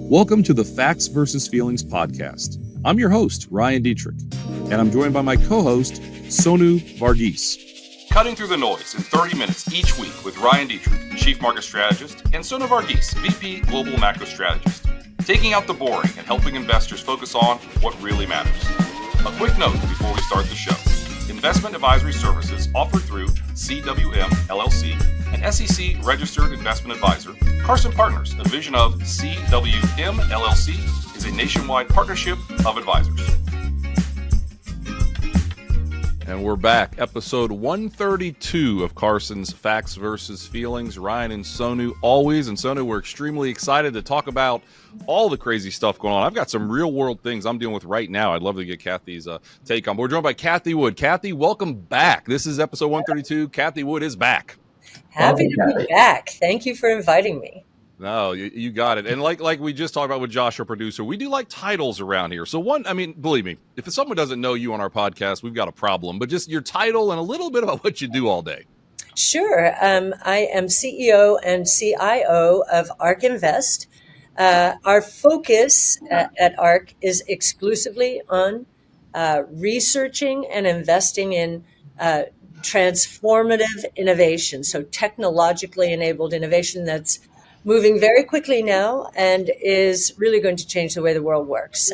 Welcome to the Facts versus Feelings podcast. I'm your host, Ryan Detrick, and I'm joined by my co-host, Sonu Varghese. Cutting through the noise in 30 minutes each week with Ryan Detrick, Chief Market Strategist, and Sonu Varghese, VP Global Macro Strategist. Taking out the boring and helping investors focus on what really matters. A quick note before we start the show. Investment advisory services offered through CWM LLC, an SEC registered investment advisor. Carson Partners, a division of CWM LLC, is a nationwide partnership of advisors. And we're back, episode 132 of Carson's Facts versus Feelings. Ryan and Sonu always. And Sonu, we're extremely excited to talk about all the crazy stuff going on. I've got some real world things I'm dealing with right now. I'd love to get Cathie's take on. But we're joined by Cathie Wood. Cathie, welcome back. This is episode 132. Cathie Wood is back. Happy to be back. Thank you for inviting me. No, you got it. And like we just talked about with Josh, our producer, we do like titles around here. So believe me, if someone doesn't know you on our podcast, we've got a problem. But just your title and a little bit about what you do all day. Sure. I am CEO and CIO of ARK Invest. Our focus at ARK is exclusively on researching and investing in transformative innovation. So technologically enabled innovation that's moving very quickly now and is really going to change the way the world works.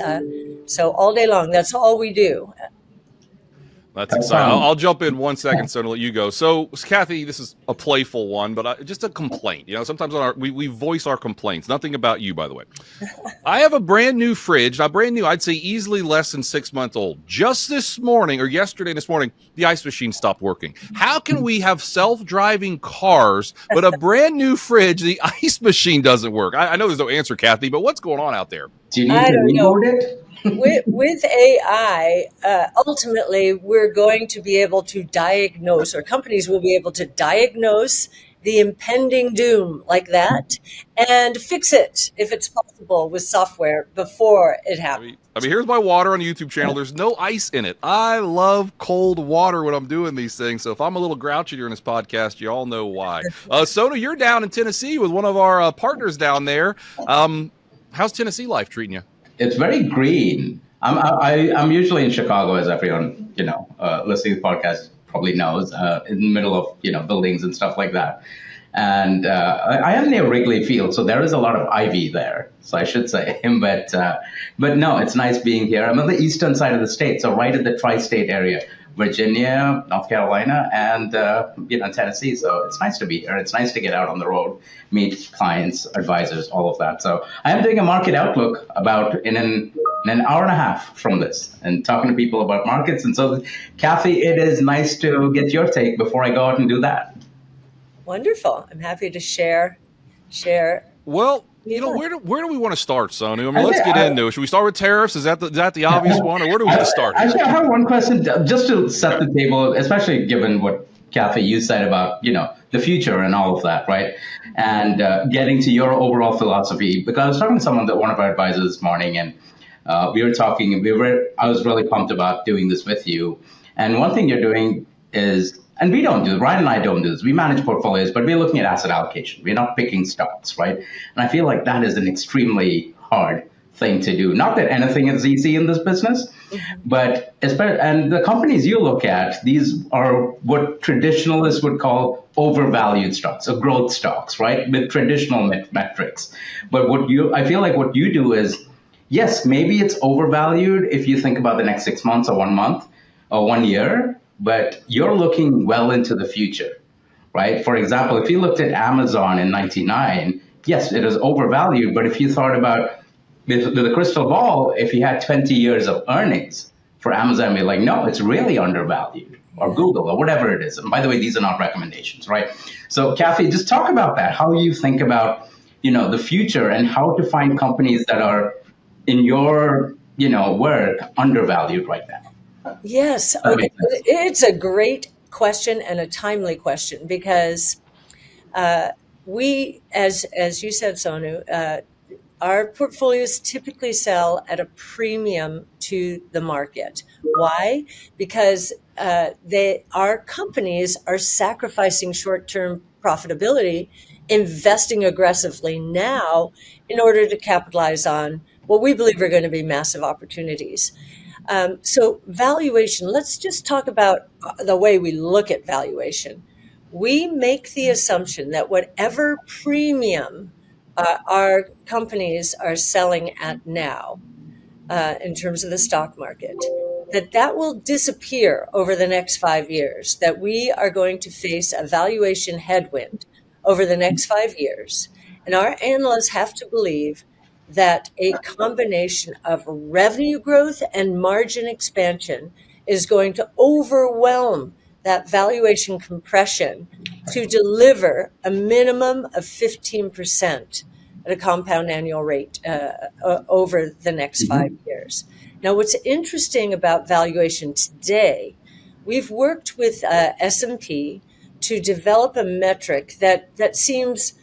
So all day long, that's all we do. That's exciting. I'll jump in 1 second, so to let you go. So, Cathie, this is a playful one, but just a complaint. You know, sometimes we voice our complaints. Nothing about you, by the way. I have a brand new fridge. Now, brand new, I'd say easily less than 6 months old. Just this morning, or yesterday this morning, the ice machine stopped working. How can we have self-driving cars, but a brand new fridge, the ice machine doesn't work? I know there's no answer, Cathie, but what's going on out there? Do you need to reboot it? With AI, ultimately, we're going to be able to diagnose, or companies will be able to diagnose the impending doom like that and fix it, if it's possible, with software before it happens. I mean, here's my water on the YouTube channel. There's no ice in it. I love cold water when I'm doing these things. So if I'm a little grouchy during this podcast, you all know why. Sonu, you're down in Tennessee with one of our partners down there. How's Tennessee life treating you? It's very green. I'm usually in Chicago, as everyone listening to the podcast probably knows, in the middle of buildings and stuff like that. And I am near Wrigley Field, so there is a lot of ivy there. So I should say, but no, it's nice being here. I'm on the eastern side of the state, so right at the tri-state area. Virginia, North Carolina, and Tennessee. So it's nice to be here. It's nice to get out on the road, meet clients, advisors, all of that. So I am doing a market outlook about in an hour and a half from this, and talking to people about markets. And so, Cathie, it is nice to get your take before I go out and do that. Wonderful. I'm happy to share. Well, where do we want to start, Sonu? I mean, let's get into it. Should we start with tariffs? Is that the obvious one, or where do we want to start? Actually, I have one question just to set the table, especially given what, Cathie, you said about the future and all of that, right? And getting to your overall philosophy, because I was talking to one of our advisors this morning, and we were talking. I was really pumped about doing this with you. And one thing you're doing is, and we don't do, Ryan and I don't do this. We manage portfolios, but we're looking at asset allocation. We're not picking stocks, right? And I feel like that is an extremely hard thing to do. Not that anything is easy in this business, but and the companies you look at, these are what traditionalists would call overvalued stocks, or growth stocks, right? With traditional metrics. But I feel like what you do is, yes, maybe it's overvalued if you think about the next 6 months or 1 month or 1 year, but you're looking well into the future, right? For example, if you looked at Amazon in 1999, yes, it is overvalued, but if you thought about with a crystal ball, if you had 20 years of earnings for Amazon, be like, no, it's really undervalued, or Google, or whatever it is. And by the way, these are not recommendations, right? So, Cathie, just talk about that, how you think about, the future and how to find companies that are, in your, work, undervalued right now. Yes, okay. It's a great question and a timely question, because we, as you said, Sonu, our portfolios typically sell at a premium to the market. Why? Because our companies are sacrificing short-term profitability investing aggressively now in order to capitalize on what we believe are going to be massive opportunities. So valuation, let's just talk about the way we look at valuation. We make the assumption that whatever premium our companies are selling at now, in terms of the stock market, that will disappear over the next 5 years, that we are going to face a valuation headwind over the next 5 years. And our analysts have to believe that a combination of revenue growth and margin expansion is going to overwhelm that valuation compression to deliver a minimum of 15% at a compound annual rate over the next 5 years. Now, what's interesting about valuation today, we've worked with S&P to develop a metric that seems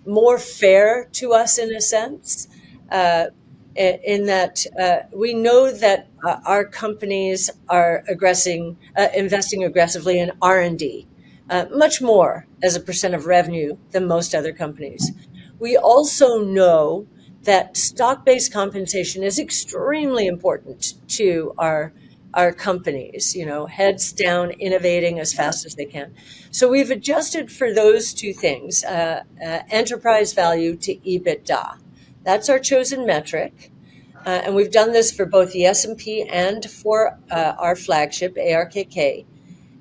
more fair to us in a sense, in that we know that our companies are investing aggressively in R&D, much more as a percent of revenue than most other companies. We also know that stock-based compensation is extremely important to our companies, heads down, innovating as fast as they can. So we've adjusted for those two things, enterprise value to EBITDA. That's our chosen metric. And we've done this for both the S&P and for our flagship, ARKK.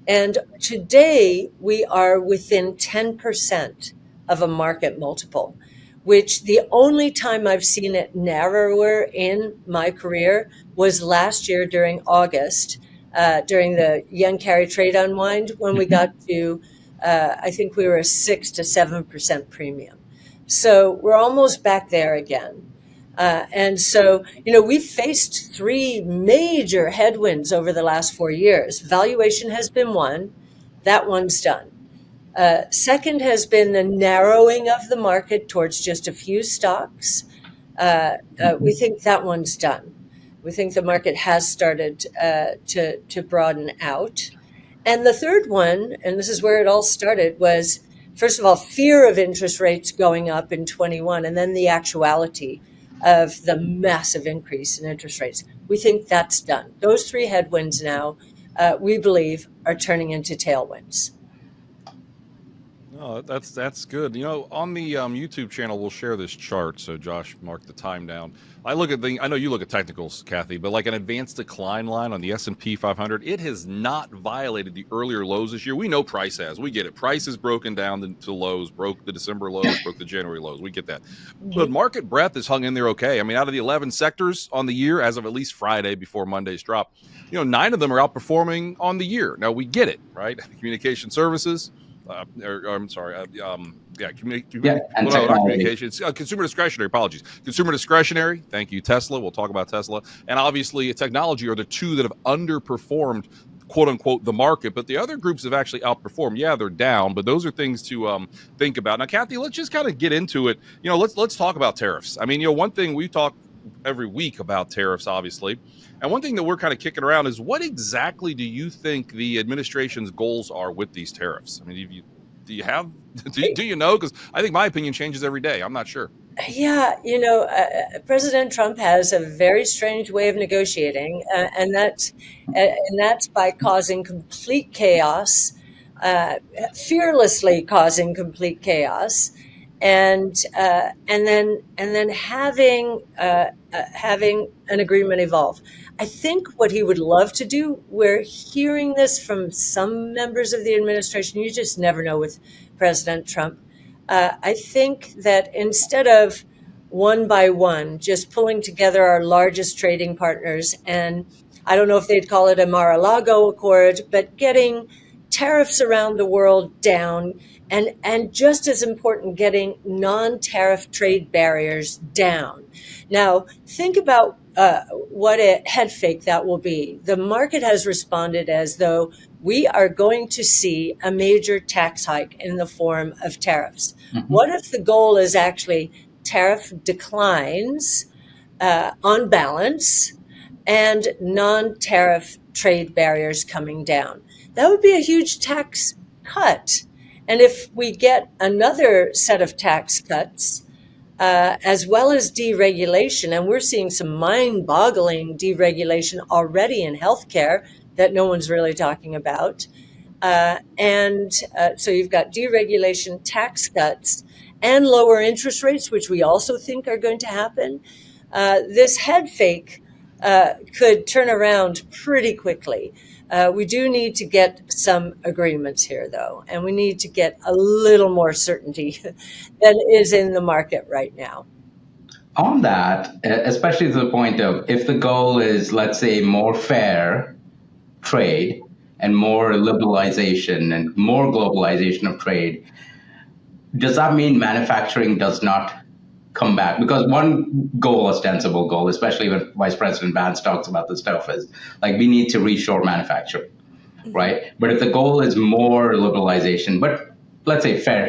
And today we are within 10% of a market multiple, which the only time I've seen it narrower in my career was last year during August, during the yen carry trade unwind, when we got to, I think we were a 6 to 7% premium. So we're almost back there again. And so, we've faced three major headwinds over the last 4 years. Valuation has been one. That one's done. Second has been the narrowing of the market towards just a few stocks. We think that one's done. We think the market has started to broaden out. And the third one, and this is where it all started, was, first of all, fear of interest rates going up in 21, and then the actuality of the massive increase in interest rates. We think that's done. Those three headwinds now, we believe, are turning into tailwinds. Oh, that's good. On the YouTube channel, we'll share this chart. So Josh, mark the time down. I know you look at technicals, Cathie, but like an advanced decline line on the S&P 500, it has not violated the earlier lows this year. We know price has. We get it. Price is broken down to lows, broke the December lows, broke the January lows. We get that. But market breadth has hung in there okay. I mean, out of the 11 sectors on the year, as of at least Friday before Monday's drop, 9 of them are outperforming on the year. Now, we get it, right? Communication services. Communications, consumer discretionary, apologies. Consumer discretionary, thank you, Tesla. We'll talk about Tesla. And obviously, technology are the two that have underperformed, quote unquote, the market. But the other groups have actually outperformed. Yeah, they're down, but those are things to think about. Now, Cathie, let's just kind of get into it. Let's talk about tariffs. I mean, one thing we talk every week about tariffs, obviously. And one thing that we're kind of kicking around is, what exactly do you think the administration's goals are with these tariffs? I mean, do you know? Because I think my opinion changes every day. I'm not sure. Yeah, President Trump has a very strange way of negotiating, and that's by causing complete chaos, fearlessly causing complete chaos, and then having an agreement evolve. I think what he would love to do, we're hearing this from some members of the administration, you just never know with President Trump. I think that instead of one by one, just pulling together our largest trading partners, and I don't know if they'd call it a Mar-a-Lago Accord, but getting tariffs around the world down, and just as important, getting non-tariff trade barriers down. Now, think about what a head fake that will be. The market has responded as though we are going to see a major tax hike in the form of tariffs. What if the goal is actually tariff declines on balance and non-tariff trade barriers coming down? That would be a huge tax cut. And if we get another set of tax cuts, as well as deregulation, and we're seeing some mind-boggling deregulation already in healthcare that no one's really talking about. So you've got deregulation, tax cuts, and lower interest rates, which we also think are going to happen. This head fake could turn around pretty quickly. We do need to get some agreements here, though, and we need to get a little more certainty than is in the market right now. On that, especially to the point of if the goal is, let's say, more fair trade and more liberalization and more globalization of trade, does that mean manufacturing does not come back? Because one goal, ostensible goal, especially when Vice President Vance talks about this stuff, is like we need to reshore manufacturing, right? But if the goal is more liberalization, but let's say fairer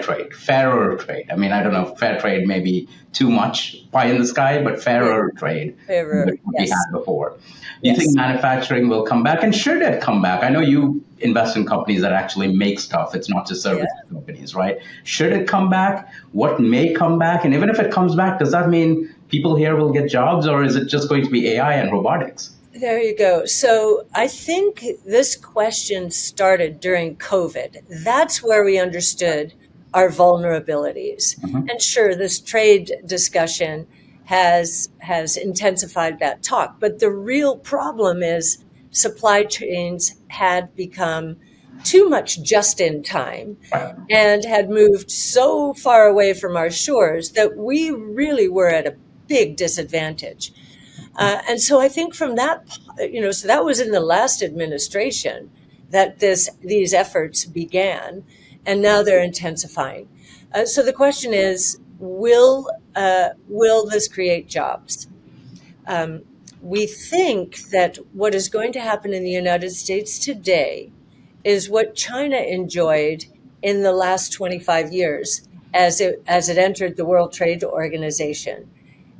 trade. I mean, I don't know, fair trade may be too much pie in the sky, but fairer trade than we had before. Do you think manufacturing will come back? And should it come back? I know you invest in companies that actually make stuff. It's not just service companies, right? Should it come back? What may come back? And even if it comes back, does that mean people here will get jobs, or is it just going to be AI and robotics? There you go. So I think this question started during COVID. That's where we understood our vulnerabilities. And sure, this trade discussion has intensified that talk. But the real problem is supply chains had become too much just in time and had moved so far away from our shores that we really were at a big disadvantage. And so I think from that, so that was in the last administration that these efforts began, and now they're intensifying. So the question is, will this create jobs? We think that what is going to happen in the United States today is what China enjoyed in the last 25 years as it entered the World Trade Organization.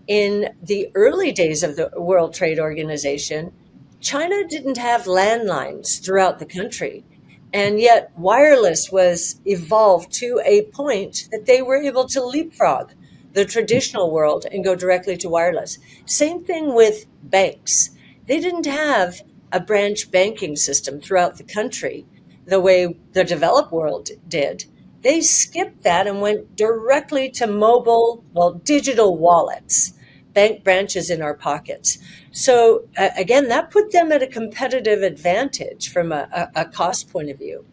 In the early days of the World Trade Organization, China didn't have landlines throughout the country. And yet wireless was evolved to a point that they were able to leapfrog the traditional world and go directly to wireless. Same thing with banks. They didn't have a branch banking system throughout the country the way the developed world did. They skipped that and went directly to digital wallets, bank branches in our pockets. So again, that put them at a competitive advantage from a cost point of view.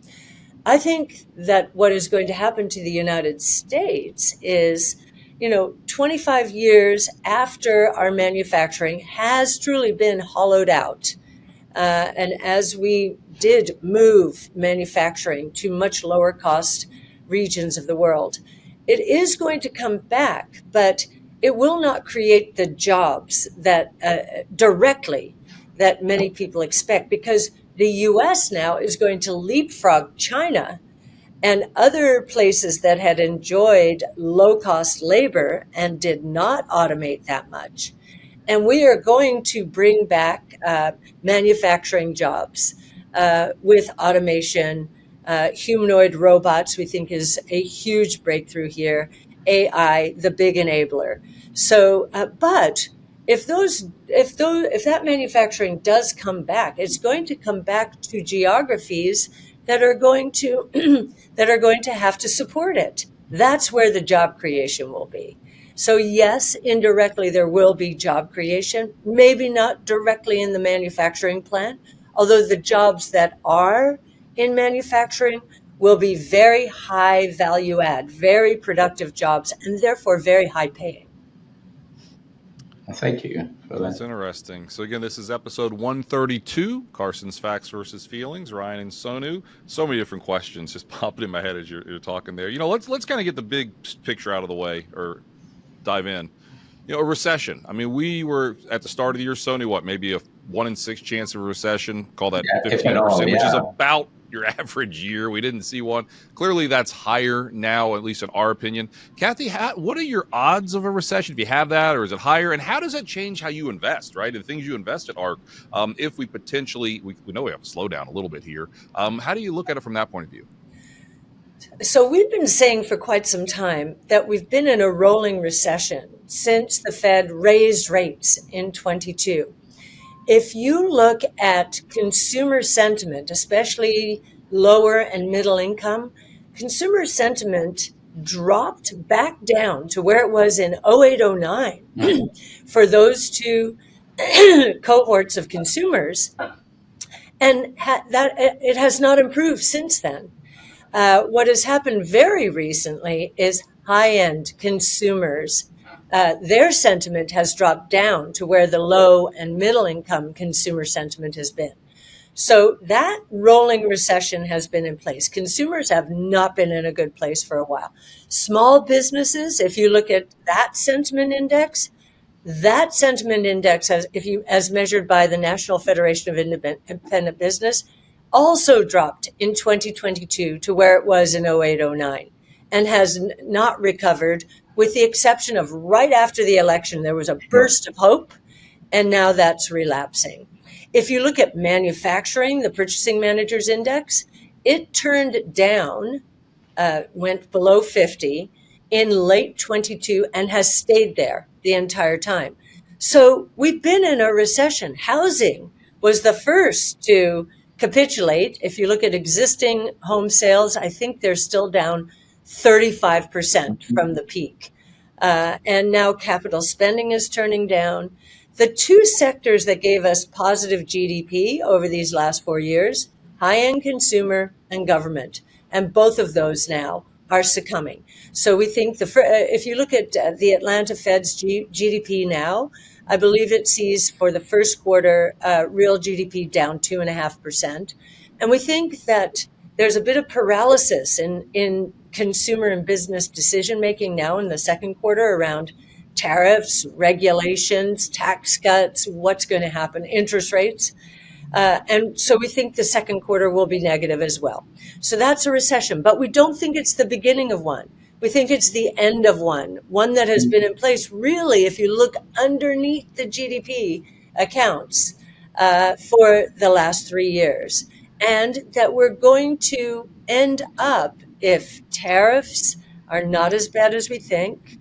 I think that what is going to happen to the United States is, 25 years after our manufacturing has truly been hollowed out, and as we did move manufacturing to much lower cost regions of the world, it is going to come back, but it will not create the jobs that directly that many people expect, because the U.S. now is going to leapfrog China and other places that had enjoyed low-cost labor and did not automate that much. And we are going to bring back manufacturing jobs with automation. Humanoid robots, we think, is a huge breakthrough here. AI, the big enabler. So, but if that manufacturing does come back, it's going to come back to geographies that are going to have to support it. That's where the job creation will be. So yes, indirectly there will be job creation, maybe not directly in the manufacturing plant, although the jobs that are in manufacturing will be very high value add, very productive jobs, and therefore very high paying. Thank you for that. That's interesting. So again, this is episode 132, Carson's Facts versus Feelings, Ryan and Sonu. So many different questions just popping in my head as you're talking there. Let's kind of get the big picture out of the way, or dive in. A recession. I mean, we were at the start of the year, Sonu, maybe a 1 in 6 chance of a recession, call that 15%, which is about your average year. We didn't see one. Clearly, that's higher now, at least in our opinion. Cathie, what are your odds of a recession, if you have that, or is it higher? And how does that change how you invest, right? The things you invest at ARK, if we potentially, we know we have a slowdown a little bit here. How do you look at it from that point of view? So we've been saying for quite some time that we've been in a rolling recession since the Fed raised rates in 22. If you look at consumer sentiment, especially lower and middle income, consumer sentiment dropped back down to where it was in 0809 for those two cohorts of consumers. And that it has not improved since then. What has happened very recently is high-end consumers, their sentiment has dropped down to where the low and middle-income consumer sentiment has been. So that rolling recession has been in place. Consumers have not been in a good place for a while. Small businesses, if you look at that sentiment index, as measured by the National Federation of Independent Business, also dropped in 2022 to where it was in 0809 and has not recovered, with the exception of right after the election. There was a burst of hope, and now that's relapsing. If you look at manufacturing, the Purchasing Managers Index, it turned down, went below 50 in late 22 and has stayed there the entire time. So we've been in a recession. Housing was the first to capitulate. If you look at existing home sales, I think they're still down 35% from the peak. And now capital spending is turning down. The two sectors that gave us positive GDP over these last 4 years, high-end consumer and government, and both of those now are succumbing. So we think if you look at the Atlanta Fed's GDP now, I believe it sees for the first quarter real GDP down 2.5%. And we think that there's a bit of paralysis in consumer and business decision making now in the second quarter around tariffs, regulations, tax cuts, what's going to happen, interest rates. And so we think the second quarter will be negative as well. So that's a recession, but we don't think it's the beginning of one. We think it's the end of one that has been in place really, if you look underneath the GDP accounts for the last 3 years. And that we're going to end up, if tariffs are not as bad as we think,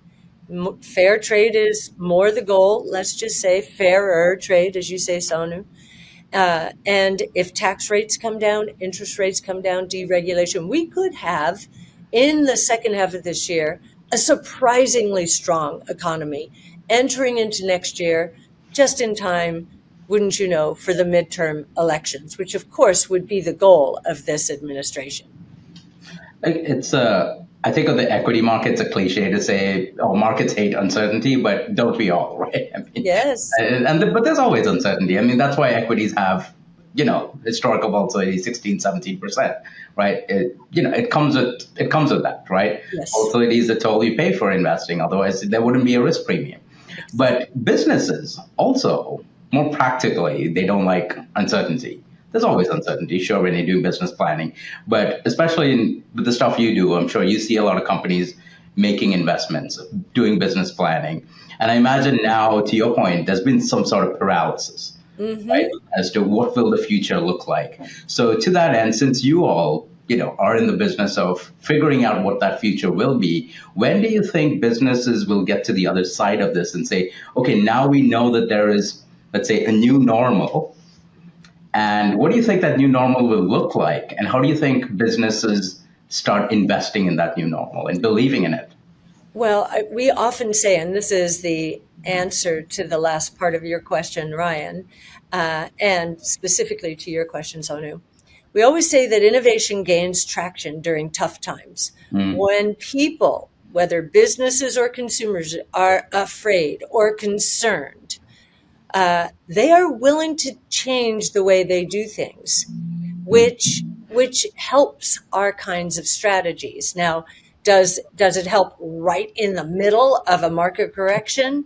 fair trade is more the goal. Let's just say fairer trade, as you say, Sonu. And if tax rates come down, interest rates come down, deregulation, we could have, in the second half of this year, a surprisingly strong economy entering into next year, just in time, wouldn't you know, for the midterm elections, which of course would be the goal of this administration. I think of the equity markets, a cliche to say, oh, markets hate uncertainty, but don't we all, right? I mean, yes. But there's always uncertainty. I mean, that's why equities have, historical volatility 16, 17%, right? It comes with that, right? Yes. Volatility is the toll you pay for investing. Otherwise, there wouldn't be a risk premium. But businesses also, more practically, they don't like uncertainty. There's always uncertainty, sure, when you're doing business planning. But especially with the stuff you do, I'm sure you see a lot of companies making investments, doing business planning. And I imagine now, to your point, there's been some sort of paralysis, right, as to what will the future look like. So to that end, since you all, are in the business of figuring out what that future will be, when do you think businesses will get to the other side of this and say, okay, now we know that there is, let's say, a new normal. And what do you think that new normal will look like? And how do you think businesses start investing in that new normal and believing in it? Well, we often say, and this is the answer to the last part of your question, Ryan, and specifically to your question, Sonu, we always say that innovation gains traction during tough times. When people, whether businesses or consumers, are afraid or concerned, they are willing to change the way they do things, which helps our kinds of strategies. Now, does it help right in the middle of a market correction?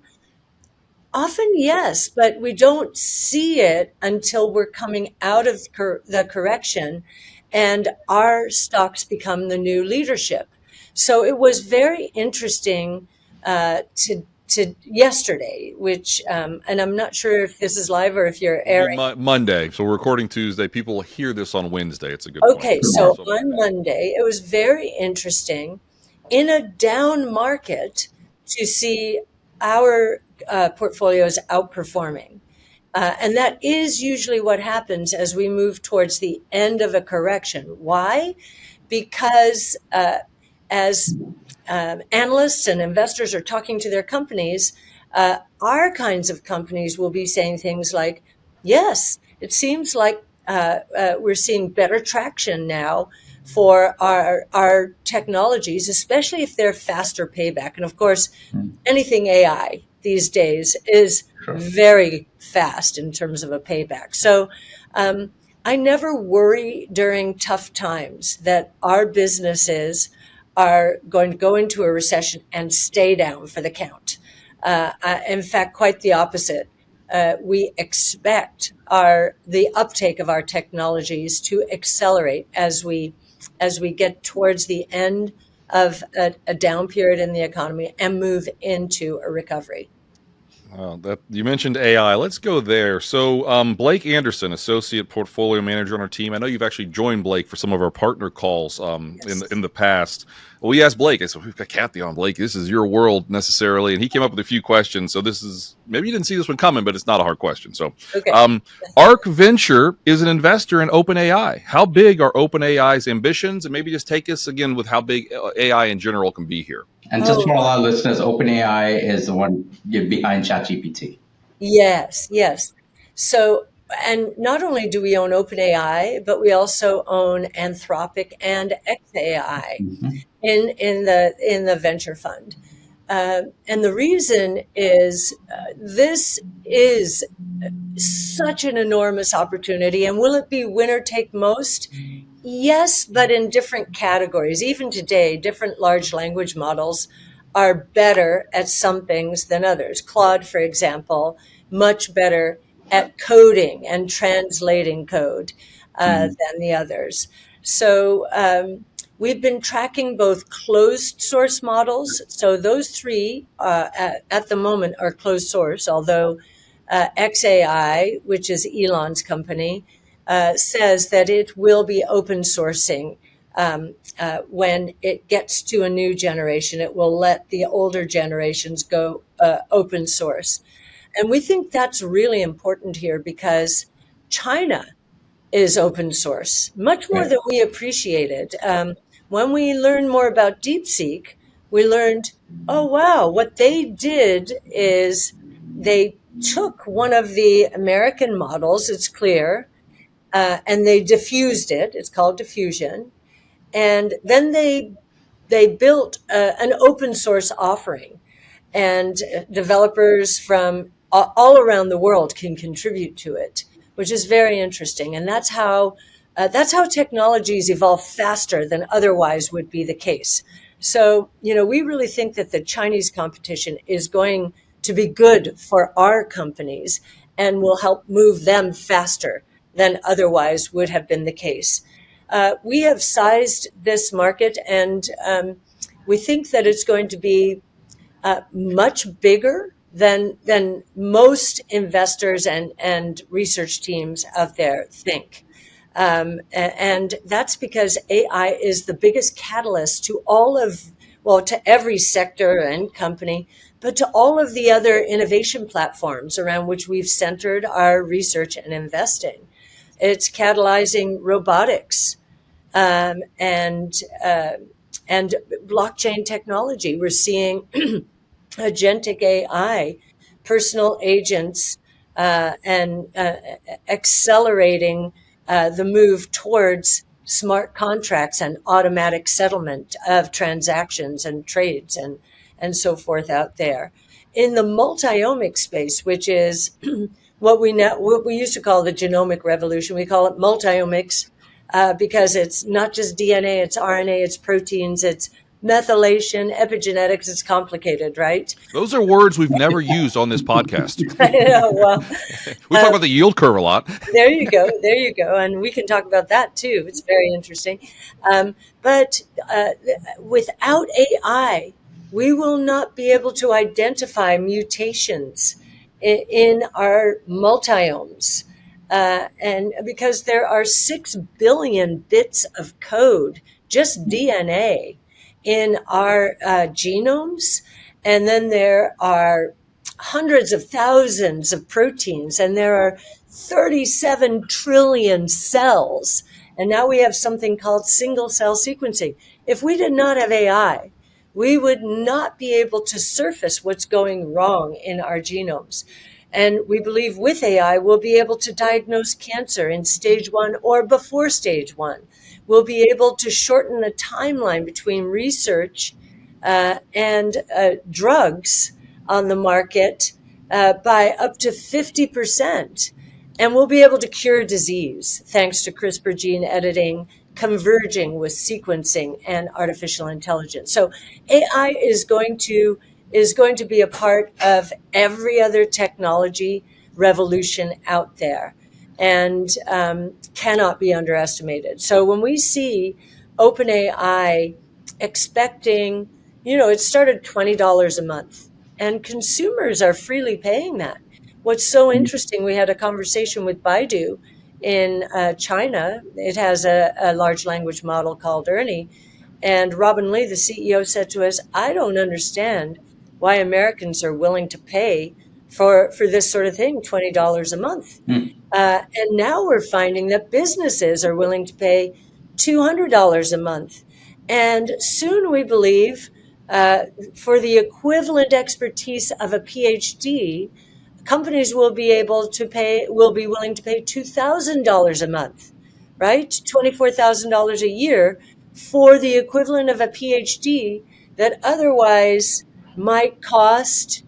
Often, yes, but we don't see it until we're coming out of the correction and our stocks become the new leadership. So it was very interesting to to yesterday, which, and I'm not sure if this is live or if you're airing. Monday. So we're recording Tuesday. People will hear this on Wednesday. It's a good Okay, point. so on Monday, it was very interesting in a down market to see our portfolios outperforming. And that is usually what happens as we move towards the end of a correction. Why? Because as analysts and investors are talking to their companies, our kinds of companies will be saying things like, yes, it seems like we're seeing better traction now for our technologies, especially if they're faster payback. And of course, anything AI these days is very fast in terms of a payback. So I never worry during tough times that our businesses are going to go into a recession and stay down for the count. In fact, quite the opposite. We expect the uptake of our technologies to accelerate as we get towards the end of a down period in the economy and move into a recovery. You mentioned AI. Let's go there. So Blake Anderson, Associate Portfolio Manager on our team. I know you've actually joined Blake for some of our partner calls Yes. in the past. Well, we asked Blake. I said, we've got Cathie on. Blake, this is your world necessarily. And he came up with a few questions. So this is, maybe you didn't see this one coming, but it's not a hard question. So Okay. ARK Venture is an investor in OpenAI. How big are OpenAI's ambitions? And maybe just take us again with how big AI in general can be here. And just for all our listeners, OpenAI is the one behind ChatGPT. Yes. So, and not only do we own OpenAI, but we also own Anthropic and xAI in the venture fund. And the reason is this is such an enormous opportunity. And will it be winner take most? Yes, but in different categories. Even today, different large language models are better at some things than others. Claude, for example, much better at coding and translating code than the others. So we've been tracking both closed source models. So those three at the moment are closed source, although xAI, which is Elon's company, says that it will be open sourcing when it gets to a new generation. It will let the older generations go open source. And we think that's really important here because China is open source, much more than we appreciated. When we learned more about DeepSeek, we learned, oh, wow, what they did is they took one of the American models, it's clear, and they diffused it. It's called diffusion. And then they built an open source offering, and developers from all around the world can contribute to it, which is very interesting. And that's how technologies evolve faster than otherwise would be the case. So, we really think that the Chinese competition is going to be good for our companies and will help move them faster than otherwise would have been the case. We have sized this market, and we think that it's going to be much bigger than most investors and research teams out there think. And that's because AI is the biggest catalyst to to every sector and company, but to all of the other innovation platforms around which we've centered our research and investing. It's catalyzing robotics and blockchain technology. We're seeing agentic AI, personal agents, and accelerating the move towards smart contracts and automatic settlement of transactions and trades and so forth out there. In the multiomic space, which is what we used to call the genomic revolution, we call it multiomics because it's not just DNA, it's RNA, it's proteins, it's methylation, epigenetics. It's complicated, right? Those are words we've never used on this podcast. Well, we talk about the yield curve a lot. There you go. And we can talk about that too. It's very interesting. But without AI, we will not be able to identify mutations in our multiomes. And because there are 6 billion bits of code, just DNA, in our genomes, and then there are hundreds of thousands of proteins, and there are 37 trillion cells. And now we have something called single cell sequencing. If we did not have AI, we would not be able to surface what's going wrong in our genomes. And we believe with AI, we'll be able to diagnose cancer in stage 1 or before stage 1. We'll be able to shorten the timeline between research and drugs on the market by up to 50%. And we'll be able to cure disease thanks to CRISPR gene editing converging with sequencing and artificial intelligence. So AI is going to be a part of every other technology revolution out there, and cannot be underestimated. So when we see OpenAI expecting, it started $20 a month, and consumers are freely paying that. What's so interesting, we had a conversation with Baidu in China. It has a large language model called Ernie. And Robin Lee, the CEO, said to us, I don't understand why Americans are willing to pay for this sort of thing, $20 a month. And now we're finding that businesses are willing to pay $200 a month. And soon we believe for the equivalent expertise of a PhD, companies will be willing to pay $2,000 a month, right? $24,000 a year for the equivalent of a PhD that otherwise might cost,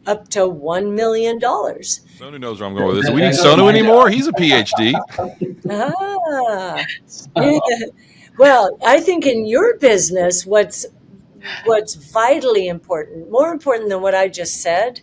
up to $1 million. Sonu knows where I'm going with this. Do we need Sonu anymore? He's a PhD. Well, I think in your business, what's vitally important, more important than what I just said,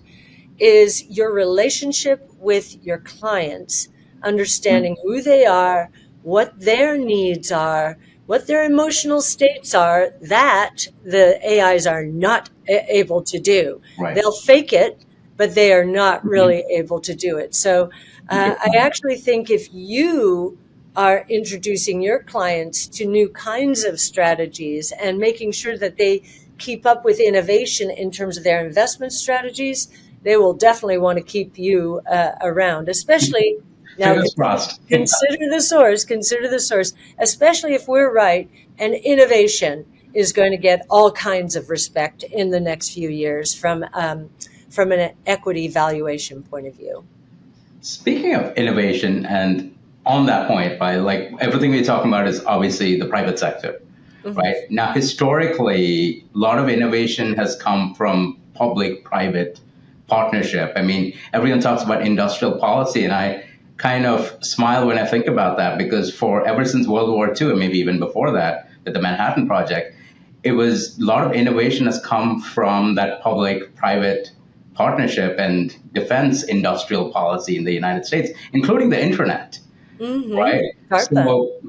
is your relationship with your clients, understanding who they are, what their needs are, what their emotional states are, that the AIs are not able to do. Right. They'll fake it, but they are not really able to do it. So I actually think if you are introducing your clients to new kinds of strategies and making sure that they keep up with innovation in terms of their investment strategies, they will definitely want to keep you around, especially now. Consider the source, especially if we're right and innovation is going to get all kinds of respect in the next few years from an equity valuation point of view. Speaking of innovation, and on that point, like everything we're talking about is obviously the private sector, right? Now, historically, a lot of innovation has come from public-private partnership. I mean, everyone talks about industrial policy, and I kind of smile when I think about that, because ever since World War II, and maybe even before that, with the Manhattan Project, it was a lot of innovation has come from that public-private partnership and defense industrial policy in the United States, including the internet, right?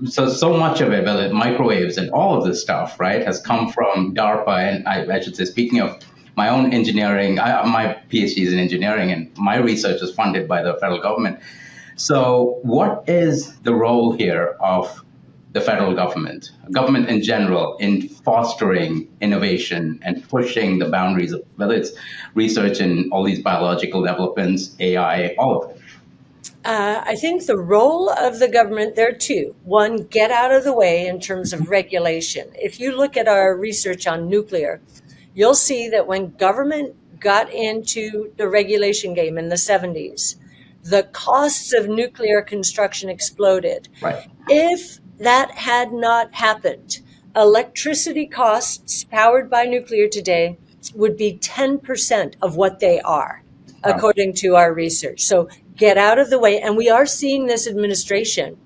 So much of it, whether microwaves and all of this stuff, right, has come from DARPA. And I should say, speaking of my own engineering, my PhD is in engineering, and my research is funded by the federal government. So what is the role here of the federal government in general, in fostering innovation and pushing the boundaries of whether it's research in all these biological developments, AI, all of it? I think the role of the government, there are two. One, get out of the way in terms of regulation. If you look at our research on nuclear, you'll see that when government got into the regulation game in the 70s, the costs of nuclear construction exploded. Right. If that had not happened, electricity costs powered by nuclear today would be 10% of what they are, according to our research. So get out of the way. And we are seeing this administration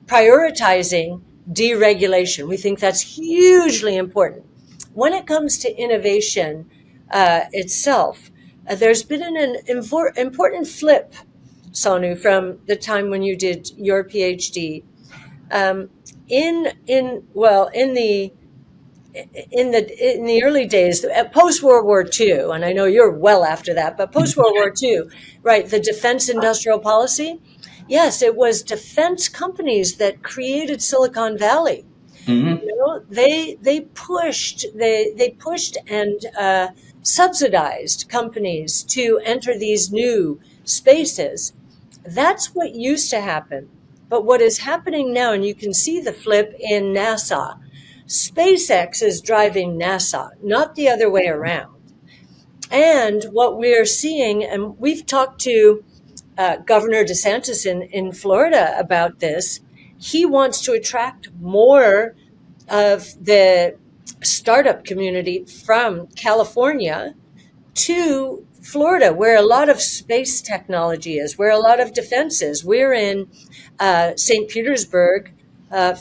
prioritizing deregulation. We think that's hugely important. When it comes to innovation itself, there's been an important flip, Sonu, from the time when you did your PhD. In in the early days, post World War II, and I know you're well after that, but post World War II, right? The defense industrial policy. Yes, it was defense companies that created Silicon Valley. Mm-hmm. You know, they pushed and subsidized companies to enter these new spaces. That's what used to happen. But what is happening now, and you can see the flip in NASA, SpaceX is driving NASA, not the other way around. And what we're seeing, and we've talked to Governor DeSantis in Florida about this, he wants to attract more of the startup community from California to Florida, where a lot of space technology is, where a lot of defense is. We're in St. Petersburg,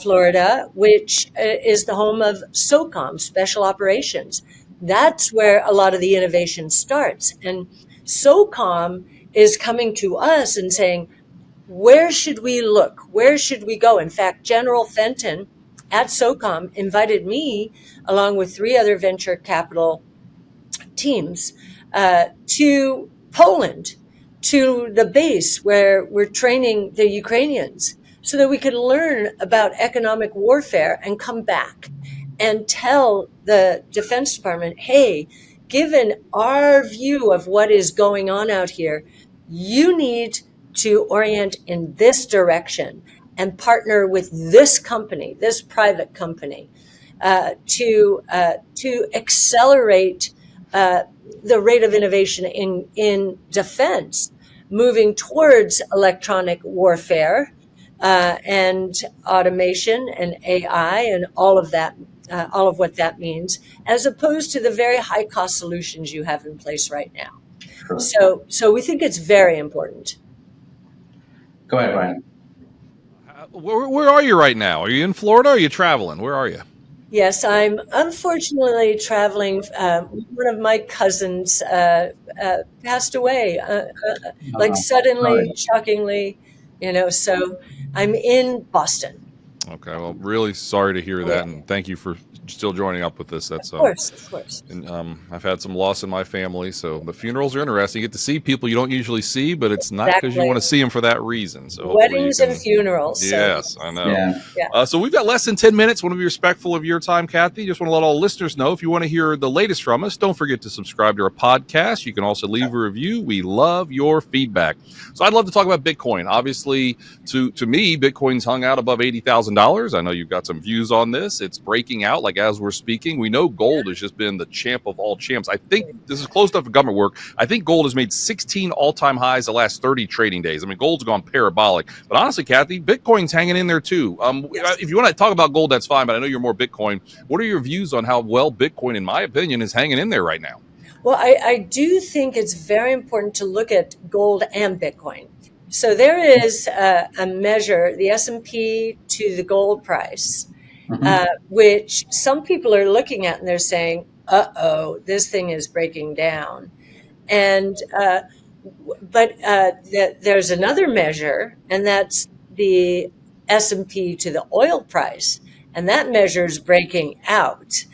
Florida, which is the home of SOCOM, Special Operations. That's where a lot of the innovation starts. And SOCOM is coming to us and saying, where should we look? Where should we go? In fact, General Fenton at SOCOM invited me, along with 3 other venture capital teams, to Poland, to the base where we're training the Ukrainians, so that we could learn about economic warfare and come back and tell the Defense Department, hey, given our view of what is going on out here, you need to orient in this direction and partner with this company, this private company, to accelerate the rate of innovation in defense, moving towards electronic warfare and automation and AI and all of that, all of what that means, as opposed to the very high cost solutions you have in place right now. Sure. So we think it's very important. Go ahead, Ryan. Where are you right now? Are you in Florida or are you traveling? Where are you? Yes, I'm unfortunately traveling. One of my cousins passed away, like suddenly, shockingly, so I'm in Boston. Okay, well, really sorry to hear that, and thank you for still joining up with this. That's of course. And I've had some loss in my family, so the funerals are interesting. You get to see people you don't usually see, but it's not because you want to see them for that reason. So weddings and funerals. Yes, so. I know. Yeah. So we've got less than 10 minutes. Want to be respectful of your time, Cathie. Just want to let all listeners know, if you want to hear the latest from us, don't forget to subscribe to our podcast. You can also leave a review. We love your feedback. So I'd love to talk about Bitcoin. Obviously, to me, Bitcoin's hung out above $80,000. I know you've got some views on this. It's breaking out like as we're speaking. We know gold has just been the champ of all champs. I think this is close enough for government work. I think gold has made 16 all-time highs the last 30 trading days. I mean, gold's gone parabolic. But honestly, Cathie, Bitcoin's hanging in there too. If you want to talk about gold, that's fine, but I know you're more Bitcoin. What are your views on how well Bitcoin, in my opinion, is hanging in there right now? Well, I do think it's very important to look at gold and Bitcoin. So there is a measure, the S&P to the gold price, which some people are looking at and they're saying, this thing is breaking down. And but there's another measure, and that's the S&P to the oil price, and that measure is breaking out.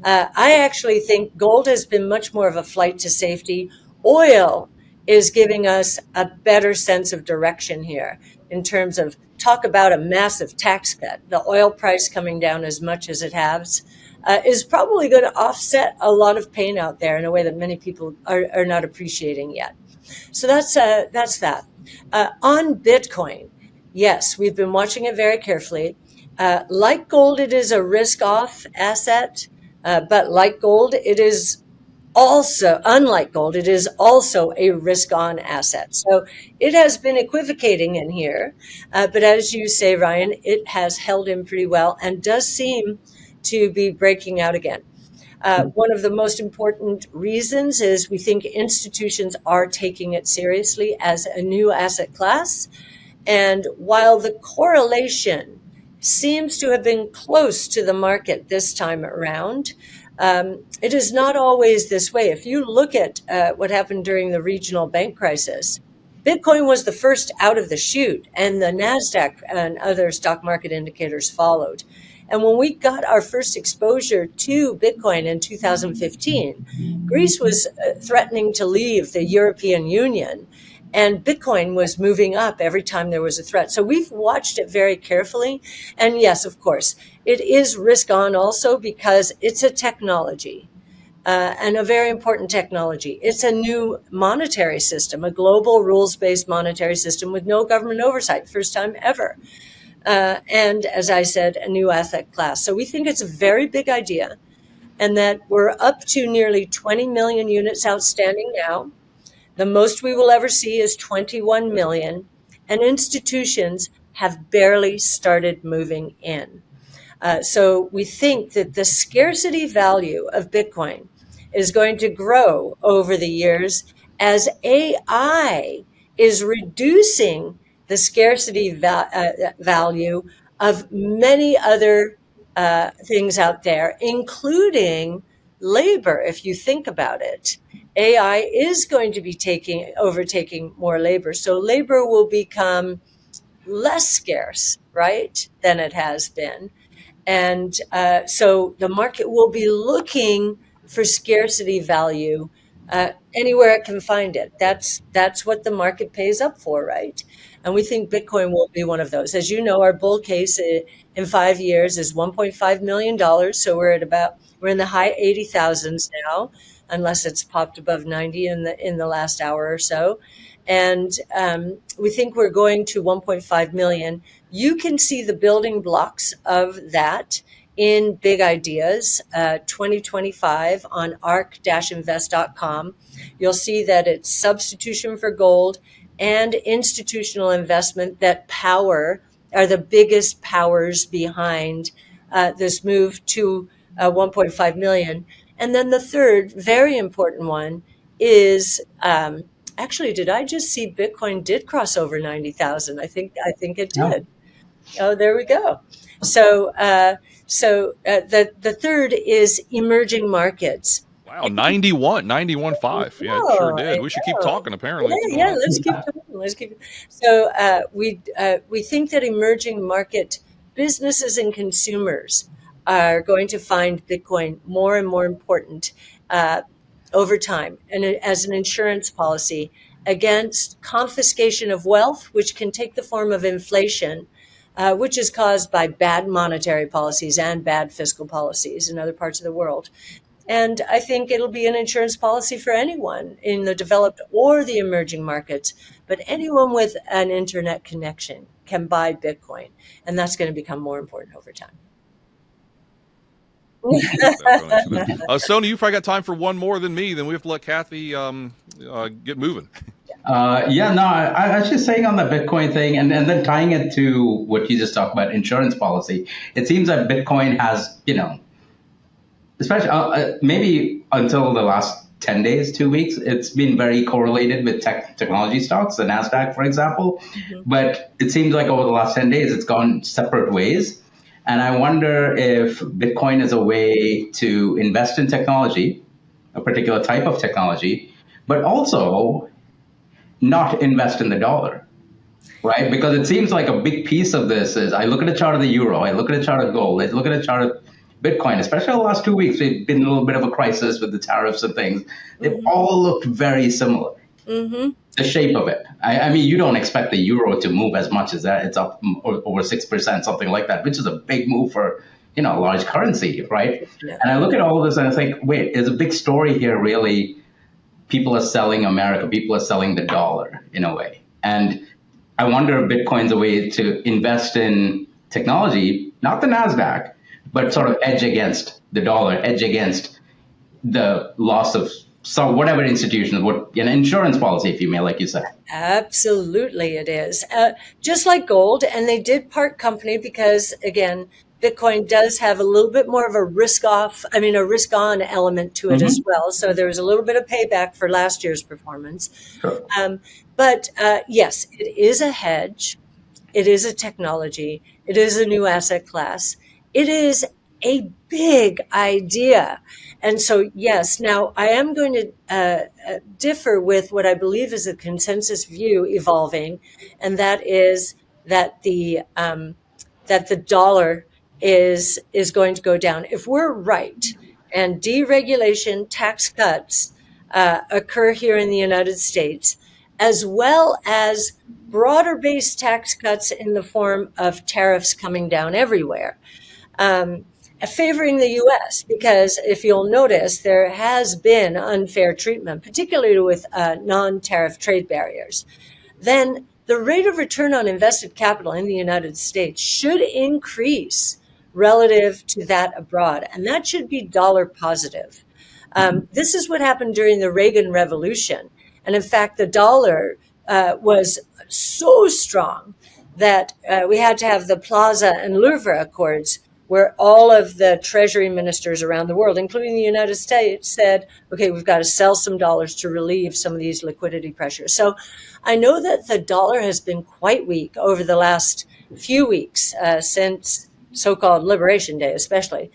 I actually think gold has been much more of a flight to safety. Oil is giving us a better sense of direction here in terms of, talk about a massive tax cut. The oil price coming down as much as it has is probably going to offset a lot of pain out there in a way that many people are not appreciating yet. So that's that. On Bitcoin, yes, we've been watching it very carefully. Like gold, it is a risk-off asset, but like gold, it is also, unlike gold, it is also a risk-on asset. So it has been equivocating in here. But as you say, Ryan, it has held in pretty well and does seem to be breaking out again. One of the most important reasons is we think institutions are taking it seriously as a new asset class. And while the correlation seems to have been close to the market this time around, it is not always this way. If you look at what happened during the regional bank crisis, Bitcoin was the first out of the chute, and the NASDAQ and other stock market indicators followed. And when we got our first exposure to Bitcoin in 2015, Greece was threatening to leave the European Union, and Bitcoin was moving up every time there was a threat. So we've watched it very carefully. And yes, of course, it is risk on also because it's a technology. And a very important technology. It's a new monetary system, a global rules-based monetary system with no government oversight, first time ever. And as I said, a new asset class. So we think it's a very big idea, and that we're up to nearly 20 million units outstanding now. The most we will ever see is 21 million, and institutions have barely started moving in. So we think that the scarcity value of Bitcoin is going to grow over the years as AI is reducing the scarcity value of many other things out there, including labor. If you think about it, AI is going to be overtaking more labor. So labor will become less scarce, right, than it has been. And so the market will be looking for scarcity value anywhere it can find it. That's what the market pays up for, right? And we think Bitcoin will be one of those. As you know, our bull case in 5 years is $1.5 million. So we're in the high 80,000s now, unless it's popped above 90 in the last hour or so. And we think we're going to 1.5 million. You can see the building blocks of that in Big Ideas 2025 on arc-invest.com. You'll see that it's substitution for gold and institutional investment that are the biggest powers behind this move to 1.5 million. And then the third very important one is actually, did I just see Bitcoin did cross over 90,000? I think it did. Oh, there we go. So the third is emerging markets. Wow, 91.5. Yeah, it sure did. We should keep talking, apparently. Yeah, let's keep talking. So we think that emerging market businesses and consumers are going to find Bitcoin more and more important over time, and as an insurance policy against confiscation of wealth, which can take the form of inflation, which is caused by bad monetary policies and bad fiscal policies in other parts of the world. And I think it'll be an insurance policy for anyone in the developed or the emerging markets, but anyone with an internet connection can buy Bitcoin, and that's going to become more important over time. Sonu, you probably got time for one more than me. Then we have to let Cathie get moving. I actually saying on the Bitcoin thing, and then tying it to what you just talked about, insurance policy. It seems that Bitcoin has, especially maybe until the last 10 days, 2 weeks, it's been very correlated with technology stocks, the NASDAQ, for example. Mm-hmm. But it seems like over the last 10 days, it's gone separate ways. And I wonder if Bitcoin is a way to invest in technology, a particular type of technology, but also not invest in the dollar, right? Because it seems like a big piece of this is, I look at a chart of the euro, I look at a chart of gold, I look at a chart of Bitcoin, especially the last 2 weeks, we've been in a little bit of a crisis with the tariffs and things. They've all looked very similar. Mm-hmm. The shape of it. I mean, you don't expect the euro to move as much as that. It's up over 6%, something like that, which is a big move for, a large currency, right? Yeah. And I look at all of this and I think, wait, is a big story here really? People are selling America. People are selling the dollar in a way. And I wonder if Bitcoin's a way to invest in technology, not the NASDAQ, but sort of edge against the dollar, edge against the loss of whatever institution, an insurance policy, if you may, like you said. Absolutely, it is. Just like gold, and they did part company because, again, Bitcoin does have a little bit more of a risk-on element to it as well. So there was a little bit of payback for last year's performance. Sure. But yes, it is a hedge. It is a technology. It is a new asset class. It is a big idea. And so, yes, now I am going to differ with what I believe is a consensus view evolving, and that is that the dollar is going to go down. If we're right and deregulation, tax cuts occur here in the United States, as well as broader based tax cuts in the form of tariffs coming down everywhere, favoring the U.S., because if you'll notice, there has been unfair treatment, particularly with non-tariff trade barriers, then the rate of return on invested capital in the United States should increase relative to that abroad, and that should be dollar positive. This is what happened during the Reagan Revolution. And in fact, the dollar was so strong that we had to have the Plaza and Louvre Accords, where all of the treasury ministers around the world, including the United States, said, okay, we've got to sell some dollars to relieve some of these liquidity pressures. So I know that the dollar has been quite weak over the last few weeks, since so-called Liberation Day especially.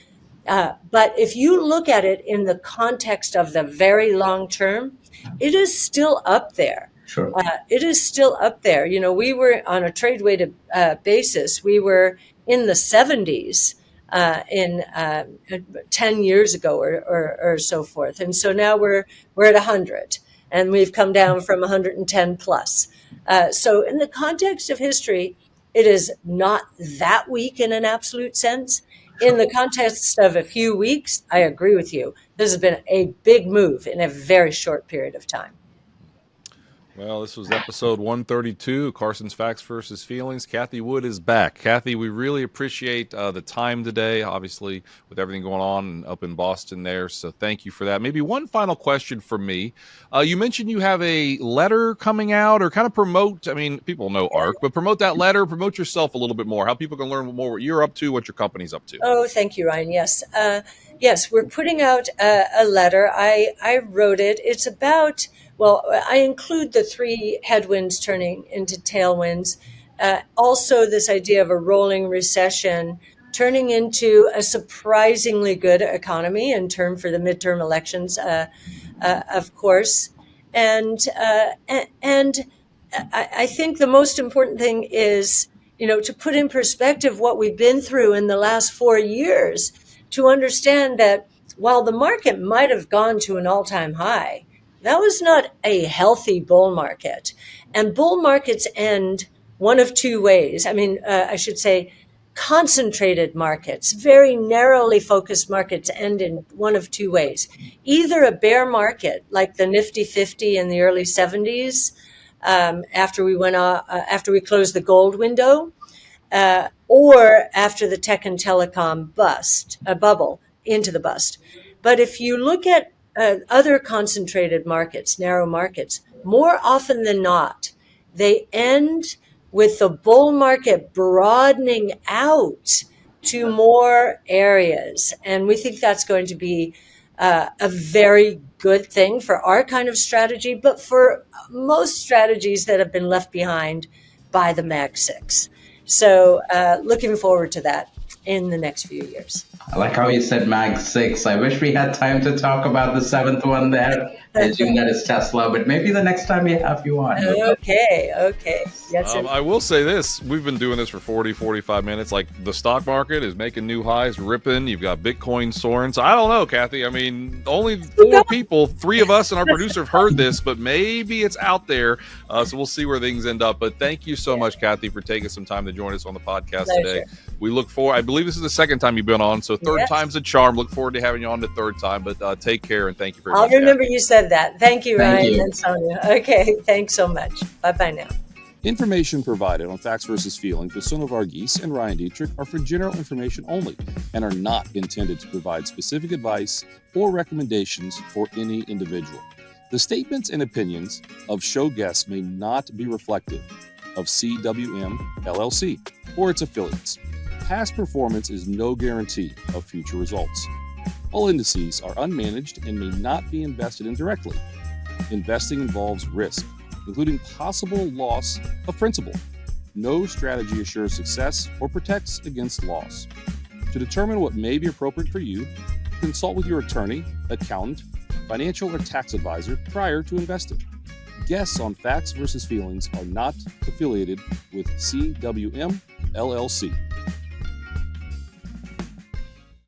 But if you look at it in the context of the very long term, it is still up there. Sure. It is still up there. You know, we were on a trade-weighted basis. We were in the 70s in 10 years ago or so forth. And so now we're at 100, and we've come down from 110 plus. So in the context of history, it is not that weak in an absolute sense. In the context of a few weeks, I agree with you. This has been a big move in a very short period of time. Well, this was episode 132, Carson's Facts versus Feelings. Cathie Wood is back. Cathie, we really appreciate the time today, obviously, with everything going on up in Boston there. So thank you for that. Maybe one final question for me. You mentioned you have a letter coming out, or kind of promote, I mean, people know ARC, but promote that letter, promote yourself a little bit more, how people can learn more what you're up to, what your company's up to. Oh, thank you, Ryan. Yes. Yes, we're putting out a letter. I wrote it. It's about, well, I include the 3 headwinds turning into tailwinds. Also, this idea of a rolling recession turning into a surprisingly good economy in term for the midterm elections, of course. And I think the most important thing is, you know, to put in perspective what we've been through in the last 4 years, to understand that while the market might have gone to an all-time high, that was not a healthy bull market. And bull markets end one of 2 ways. I mean, I should say concentrated markets, very narrowly focused markets end in one of 2 ways. Either a bear market, like the Nifty 50 in the early 70s, after we closed the gold window, or after the tech and telecom bubble into the bust. But if you look at other concentrated markets, narrow markets, more often than not, they end with the bull market broadening out to more areas. And we think that's going to be a very good thing for our kind of strategy, but for most strategies that have been left behind by the Mag 6. So looking forward to that in the next few years. I like how you said Mag 6. I wish we had time to talk about the 7th one there. I assume that is Tesla, but maybe the next time we have you on. Okay. Yes, I will say this. We've been doing this for 40, 45 minutes. Like, the stock market is making new highs, ripping. You've got Bitcoin soaring. So I don't know, Cathie. I mean, only 4 people, 3 of us and our producer have heard this, but maybe it's out there. So we'll see where things end up. But thank you so much, Cathie, for taking some time to join us on the podcast today. We look forward. I believe this is the 2nd time you've been on, so 3rd time's a charm. Look forward to having you on the 3rd time. But take care, and thank you very much. I'll remember you said that. Thank you, Ryan you. and Sonia. Okay, thanks so much. Bye-bye now. Information provided on Facts versus Feelings with Sonu Varghese and Ryan Detrick are for general information only and are not intended to provide specific advice or recommendations for any individual. The statements and opinions of show guests may not be reflective of CWM LLC or its affiliates. Past performance is no guarantee of future results. All indices are unmanaged and may not be invested in directly. Investing involves risk, including possible loss of principal. No strategy assures success or protects against loss. To determine what may be appropriate for you, consult with your attorney, accountant, financial or tax advisor prior to investing. Guests on Facts versus Feelings are not affiliated with CWM LLC.